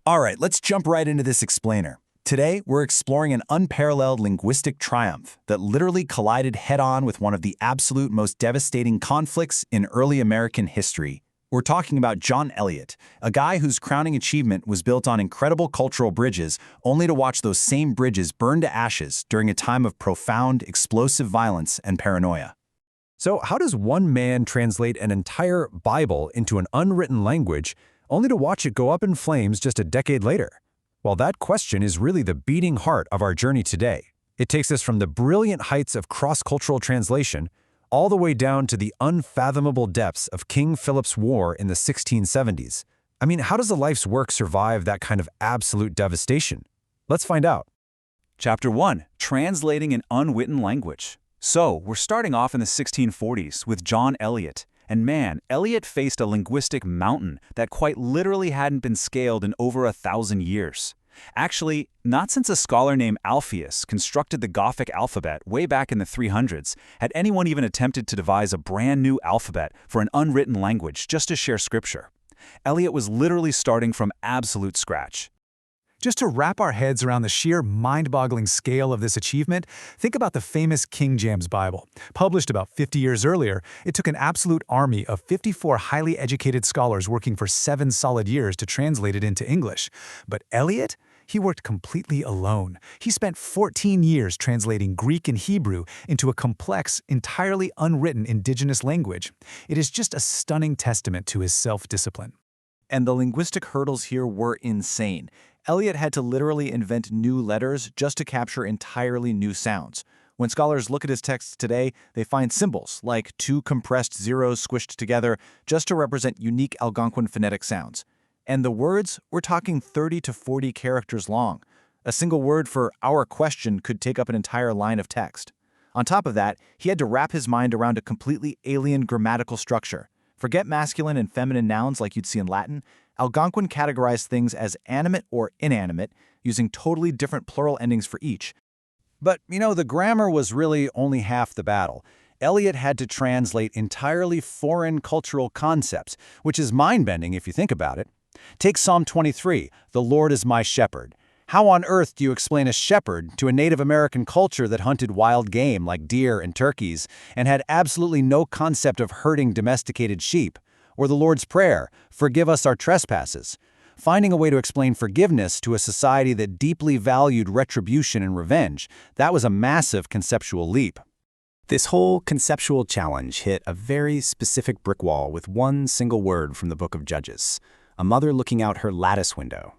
All right, let's jump right into this explainer. Today, we're exploring an unparalleled linguistic triumph that literally collided head-on with one of the absolute most devastating conflicts in early American history. We're talking about John Eliot, a guy whose crowning achievement was built on incredible cultural bridges, only to watch those same bridges burn to ashes during a time of profound, explosive violence and paranoia. So how does one man translate an entire Bible into an unwritten language, only to watch it go up in flames just a decade later? Well, that question is really the beating heart of our journey today. It takes us from the brilliant heights of cross-cultural translation all the way down to the unfathomable depths of King Philip's War in the 1670s. I mean, how does a life's work survive that kind of absolute devastation? Let's find out. Chapter 1. Translating an Unwritten Language. So, we're starting off in the 1640s with John Eliot. And man, Eliot faced a linguistic mountain that quite literally hadn't been scaled in over 1,000 years. Actually, not since a scholar named Alpheus constructed the Gothic alphabet way back in the 300s had anyone even attempted to devise a brand new alphabet for an unwritten language just to share scripture. Eliot was literally starting from absolute scratch. Just to wrap our heads around the sheer mind-boggling scale of this achievement, think about the famous King James Bible. Published about 50 years earlier, it took an absolute army of 54 highly educated scholars working for 7 solid years to translate it into English. But Eliot? He worked completely alone. He spent 14 years translating Greek and Hebrew into a complex, entirely unwritten indigenous language. It is just a stunning testament to his self-discipline. And the linguistic hurdles here were insane. Eliot had to literally invent new letters just to capture entirely new sounds. When scholars look at his texts today, they find symbols, like 2 compressed zeros squished together, just to represent unique Algonquin phonetic sounds. And the words, we're talking 30 to 40 characters long. A single word for our question could take up an entire line of text. On top of that, he had to wrap his mind around a completely alien grammatical structure. Forget masculine and feminine nouns like you'd see in Latin. Algonquin categorized things as animate or inanimate, using totally different plural endings for each. But, the grammar was really only half the battle. Eliot had to translate entirely foreign cultural concepts, which is mind-bending if you think about it. Take Psalm 23, "The Lord is my shepherd." How on earth do you explain a shepherd to a Native American culture that hunted wild game like deer and turkeys and had absolutely no concept of herding domesticated sheep? Or the Lord's Prayer, "Forgive us our trespasses." Finding a way to explain forgiveness to a society that deeply valued retribution and revenge, that was a massive conceptual leap. This whole conceptual challenge hit a very specific brick wall with one single word from the Book of Judges: a mother looking out her lattice window.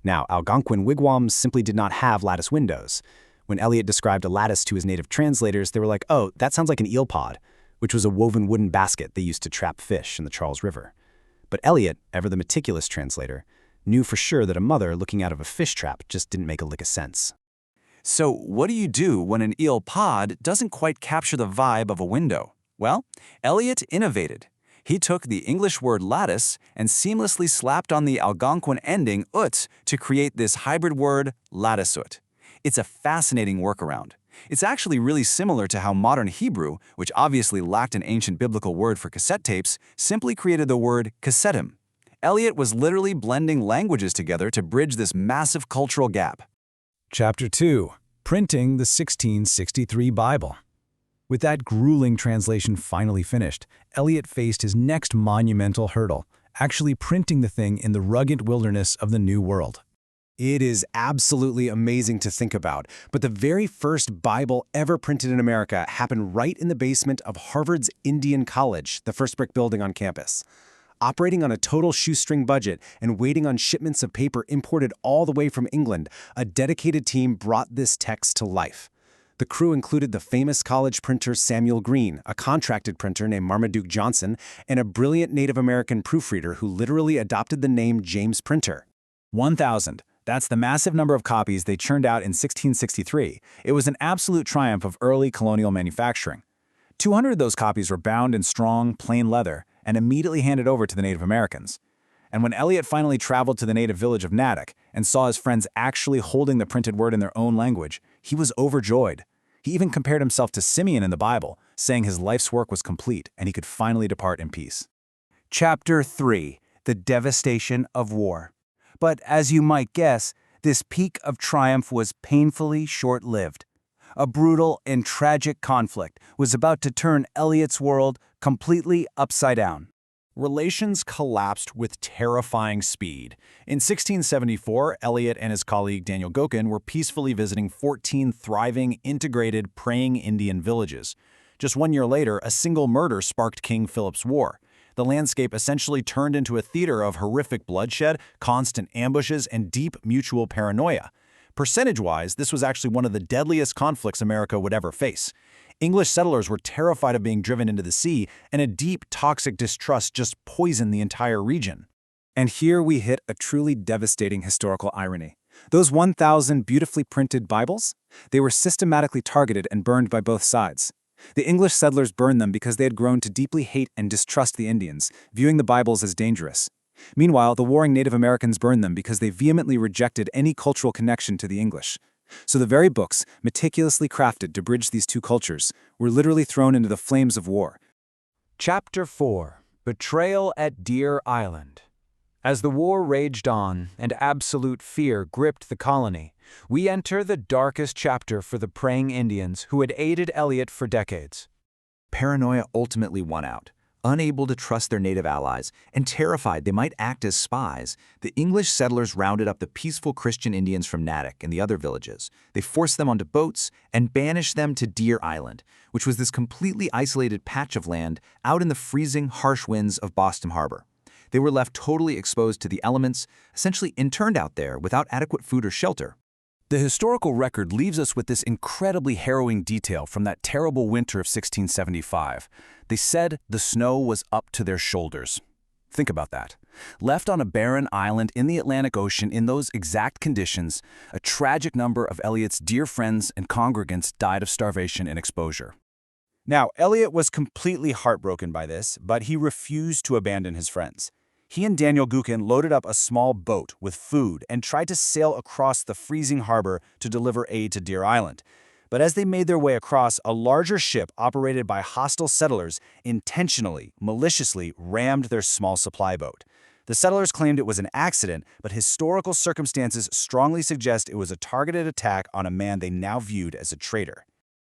Now, Algonquin wigwams simply did not have lattice windows. When Eliot described a lattice to his native translators, they were like, "Oh, that sounds like an eel pod," which was a woven wooden basket they used to trap fish in the Charles River. But Eliot, ever the meticulous translator, knew for sure that a mother looking out of a fish trap just didn't make a lick of sense. So what do you do when an eel pod doesn't quite capture the vibe of a window? Well, Eliot innovated. He took the English word lattice and seamlessly slapped on the Algonquin ending ut to create this hybrid word latticeut. It's a fascinating workaround. It's actually really similar to how modern Hebrew, which obviously lacked an ancient biblical word for cassette tapes, simply created the word cassettim. Eliot was literally blending languages together to bridge this massive cultural gap. Chapter 2. Printing the 1663 Bible. With that grueling translation finally finished, Eliot faced his next monumental hurdle, actually printing the thing in the rugged wilderness of the New World. It is absolutely amazing to think about, but the very first Bible ever printed in America happened right in the basement of Harvard's Indian College, the first brick building on campus. Operating on a total shoestring budget and waiting on shipments of paper imported all the way from England, a dedicated team brought this text to life. The crew included the famous college printer Samuel Green, a contracted printer named Marmaduke Johnson, and a brilliant Native American proofreader who literally adopted the name James Printer. 1,000. That's the massive number of copies they churned out in 1663. It was an absolute triumph of early colonial manufacturing. 200 of those copies were bound in strong, plain leather and immediately handed over to the Native Americans. And when Eliot finally traveled to the native village of Natick and saw his friends actually holding the printed word in their own language, he was overjoyed. He even compared himself to Simeon in the Bible, saying his life's work was complete and he could finally depart in peace. Chapter 3. The Devastation of War. But as you might guess, this peak of triumph was painfully short-lived. A brutal and tragic conflict was about to turn Eliot's world completely upside down. Relations collapsed with terrifying speed. In 1674, Eliot and his colleague Daniel Gokin were peacefully visiting 14 thriving, integrated, praying Indian villages. Just 1 year later, a single murder sparked King Philip's War. The landscape essentially turned into a theater of horrific bloodshed, constant ambushes, and deep mutual paranoia. Percentage-wise, this was actually one of the deadliest conflicts America would ever face. English settlers were terrified of being driven into the sea, and a deep, toxic distrust just poisoned the entire region. And here we hit a truly devastating historical irony. Those 1,000 beautifully printed Bibles? They were systematically targeted and burned by both sides. The English settlers burned them because they had grown to deeply hate and distrust the Indians, viewing the Bibles as dangerous. Meanwhile, the warring Native Americans burned them because they vehemently rejected any cultural connection to the English. So the very books, meticulously crafted to bridge these two cultures, were literally thrown into the flames of war. Chapter 4: Betrayal at Deer Island. As the war raged on and absolute fear gripped the colony, we enter the darkest chapter for the praying Indians who had aided Eliot for decades. Paranoia ultimately won out. Unable to trust their native allies and terrified they might act as spies, the English settlers rounded up the peaceful Christian Indians from Natick and the other villages. They forced them onto boats and banished them to Deer Island, which was this completely isolated patch of land out in the freezing, harsh winds of Boston Harbor. They were left totally exposed to the elements, essentially interned out there without adequate food or shelter. The historical record leaves us with this incredibly harrowing detail from that terrible winter of 1675. They said the snow was up to their shoulders. Think about that. Left on a barren island in the Atlantic Ocean in those exact conditions, a tragic number of Eliot's dear friends and congregants died of starvation and exposure. Now, Eliot was completely heartbroken by this, but he refused to abandon his friends. He and Daniel Gokin loaded up a small boat with food and tried to sail across the freezing harbor to deliver aid to Deer Island. But as they made their way across, a larger ship operated by hostile settlers intentionally, maliciously rammed their small supply boat. The settlers claimed it was an accident, but historical circumstances strongly suggest it was a targeted attack on a man they now viewed as a traitor.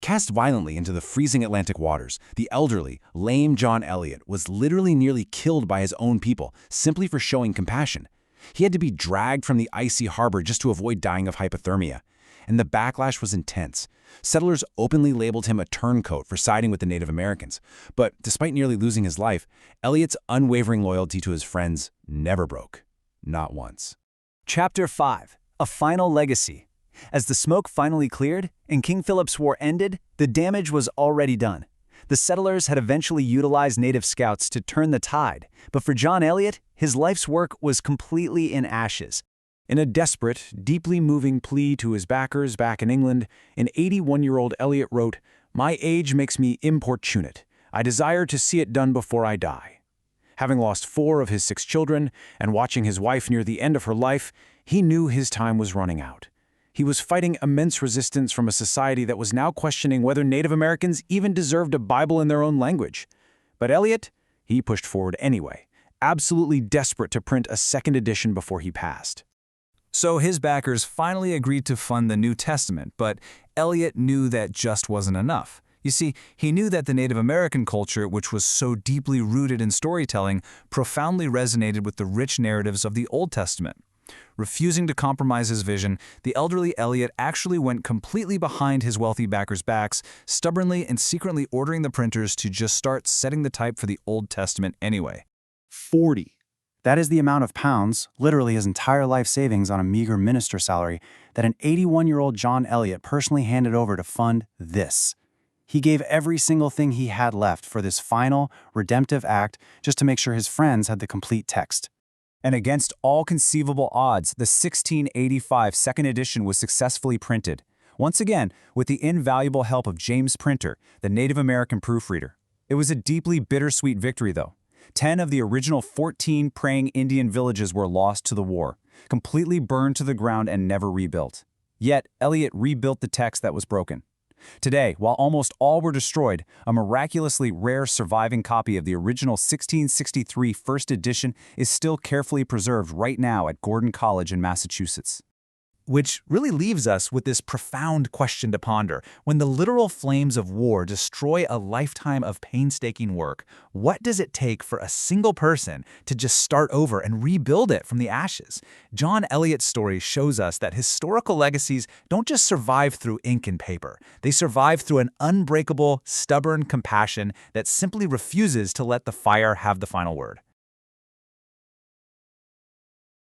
Cast violently into the freezing Atlantic waters, the elderly, lame John Eliot was literally nearly killed by his own people simply for showing compassion. He had to be dragged from the icy harbor just to avoid dying of hypothermia. And the backlash was intense. Settlers openly labeled him a turncoat for siding with the Native Americans. But despite nearly losing his life, Eliot's unwavering loyalty to his friends never broke. Not once. Chapter 5: A Final Legacy. As the smoke finally cleared and King Philip's War ended, the damage was already done. The settlers had eventually utilized native scouts to turn the tide, but for John Eliot, his life's work was completely in ashes. In a desperate, deeply moving plea to his backers back in England, an 81-year-old Eliot wrote, "My age makes me importunate. I desire to see it done before I die." Having lost 4 of his 6 children and watching his wife near the end of her life, he knew his time was running out. He was fighting immense resistance from a society that was now questioning whether Native Americans even deserved a Bible in their own language. But Eliot, he pushed forward anyway, absolutely desperate to print a second edition before he passed. So his backers finally agreed to fund the New Testament, but Eliot knew that just wasn't enough. You see, he knew that the Native American culture, which was so deeply rooted in storytelling, profoundly resonated with the rich narratives of the Old Testament. Refusing to compromise his vision, the elderly Eliot actually went completely behind his wealthy backers' backs, stubbornly and secretly ordering the printers to just start setting the type for the Old Testament anyway. 40. That is the amount of pounds, literally his entire life savings on a meager minister salary, that an 81-year-old John Eliot personally handed over to fund this. He gave every single thing he had left for this final, redemptive act just to make sure his friends had the complete text. And against all conceivable odds, the 1685 second edition was successfully printed, once again with the invaluable help of James Printer, the Native American proofreader. It was a deeply bittersweet victory, though. 10 of the original 14 praying Indian villages were lost to the war, completely burned to the ground and never rebuilt. Yet, Eliot rebuilt the text that was broken. Today, while almost all were destroyed, a miraculously rare surviving copy of the original 1663 first edition is still carefully preserved right now at Gordon College in Massachusetts. Which really leaves us with this profound question to ponder. When the literal flames of war destroy a lifetime of painstaking work, what does it take for a single person to just start over and rebuild it from the ashes? John Eliot's story shows us that historical legacies don't just survive through ink and paper. They survive through an unbreakable, stubborn compassion that simply refuses to let the fire have the final word.